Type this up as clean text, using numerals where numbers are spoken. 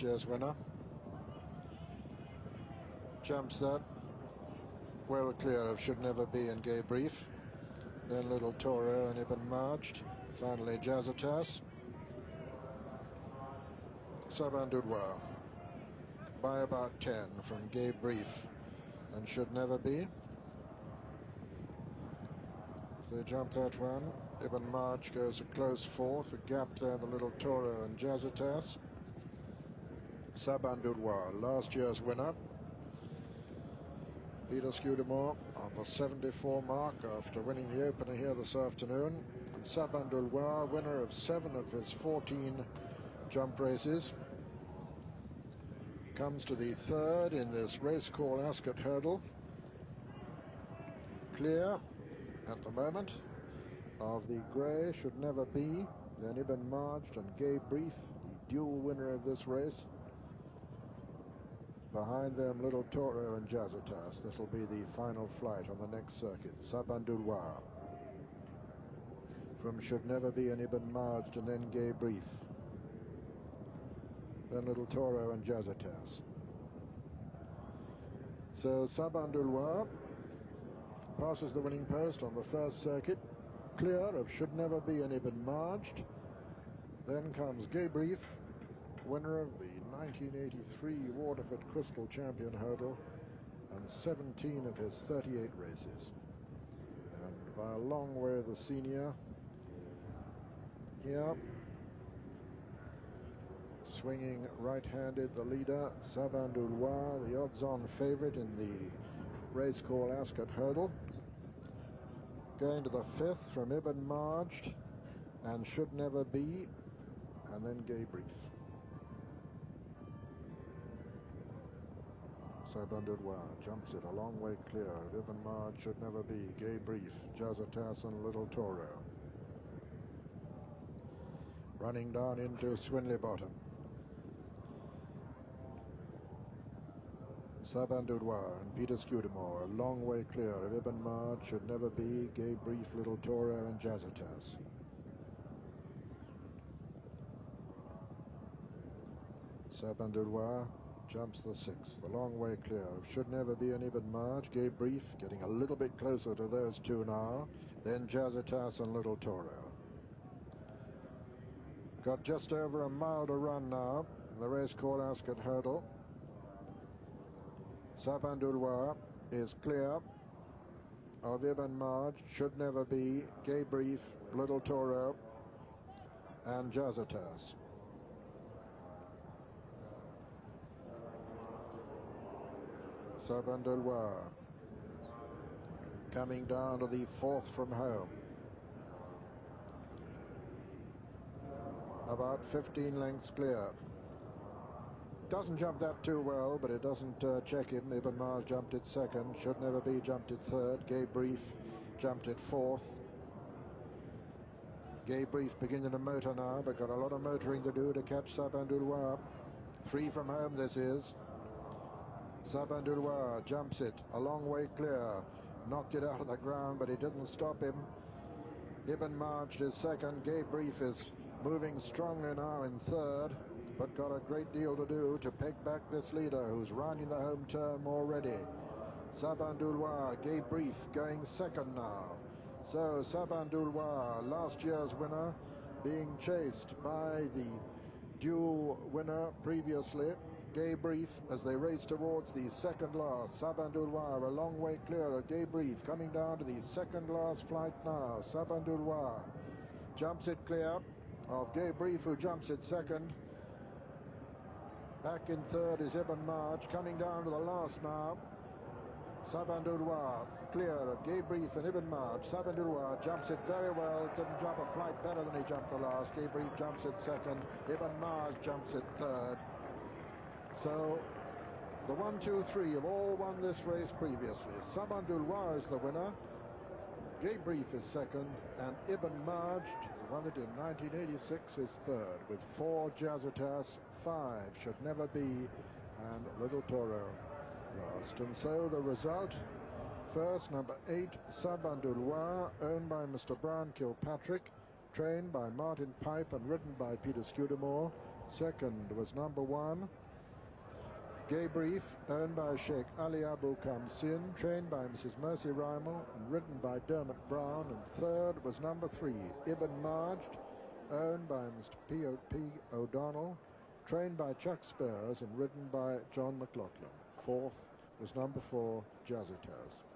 last year's winner. Jumps that. Well clear of Should Never Be and Gaye Brief. Then Little Toro and Ibn Majed. Finally Jazetas. Sabin by about 10 from Gaye Brief and Should Never Be. If they jump that one, Ibn Majed goes a close fourth. A gap there, the Little Toro and Jazetas. Sabin last year's winner. Peter Scudamore on the 74 mark after winning the opener here this afternoon. And Sabin winner of 7 of his 14 jump races. Comes to the third in this Racecall Ascot hurdle. Clear at the moment of the grey Should Never Be. Then Ibn Majed and Gaye Brief, the dual winner of this race. Behind them, Little Toro and Jazetas. This will be the final flight on the next circuit. Sabin from Should Never Be and Ibn Majed, and then Gaye Brief. Then Little Toro and Jazetas. So Sabin passes the winning post on the first circuit, clear of Should Never Be and Ibn Majed. Then comes Gaye Brief, winner of the 1983 Waterford Crystal Champion Hurdle and 17 of his 38 races. And by a long way the senior here. Swinging right-handed, the leader, Sabin the odds-on favourite in the Racecall Ascot hurdle. Going to the fifth from Ibn Majed and Should Never Be, and then Gaye Brief. Sabin jumps it a long way clear of Ibn Majed, Should Never Be, Gaye Brief, Jazetas and Little Toro. Running down into Swinley Bottom. Sabin and Peter Scudamore, a long way clear of Ibn Majed, Should Never Be, Gaye Brief, Little Toro and Jazetas. Sabin jumps the sixth, a long way clear of Should Never Be and Ibn Majed, Gaye Brief getting a little bit closer to those two now, then Jazetas and Little Toro. Got just over a mile to run now in the Racecall Ascot hurdle. Sabin is clear of Ibn Majed, Should Never Be, Gaye Brief, Little Toro and Jazetas. Sabin coming down to the fourth from home. About 15 lengths clear. Doesn't jump that too well, but it doesn't check him. Ibn Majed jumped it second. Should Never Be jumped it third. Gaye Brief jumped it fourth. Gaye Brief beginning to motor now, but got a lot of motoring to do to catch Sabin 3 from home this is. Sabin jumps it a long way clear. Knocked it out of the ground, but it didn't stop him. Ibn Majed is second. Gaye Brief is moving strongly now in third, but got a great deal to do to peg back this leader who's rounding the home turn already. Sabin Gaye Brief going second now. So Sabin last year's winner, being chased by the dual winner previously, Gaye Brief, as they race towards the second last. Sabin a long way clear of Gaye Brief, coming down to the second last flight now. Sabin jumps it clear of Gaye Brief, who jumps it second. Back in third is Ibn Majed, coming down to the last now. Sabin clear of Gaye Brief and Ibn Majed. Sabin jumps it very well, didn't jump a flight better than he jumped the last. Gaye Brief jumps it second, Ibn Majed jumps it third. So the 1, 2, 3 have all won this race previously. Sabin is the winner, Gaye Brief is second, and Ibn Majed, who won it in 1986, is third, with 4 Jazetas, 5 Should Never Be, and Little Toro last. And so the result: first, number 8, Sabin owned by Mr. Brian Kilpatrick, trained by Martin Pipe and ridden by Peter Scudamore. Second was number 1, Gaye Brief, owned by Sheikh Ali Abu Kamsin, trained by Mrs. Mercy Rymel and ridden by Dermot Brown. And third was number 3, Ibn Majed, owned by Mr. P.O.P. O'Donnell, trained by Chuck Spurs and ridden by John McLaughlin. Fourth was number 4, Jazetas.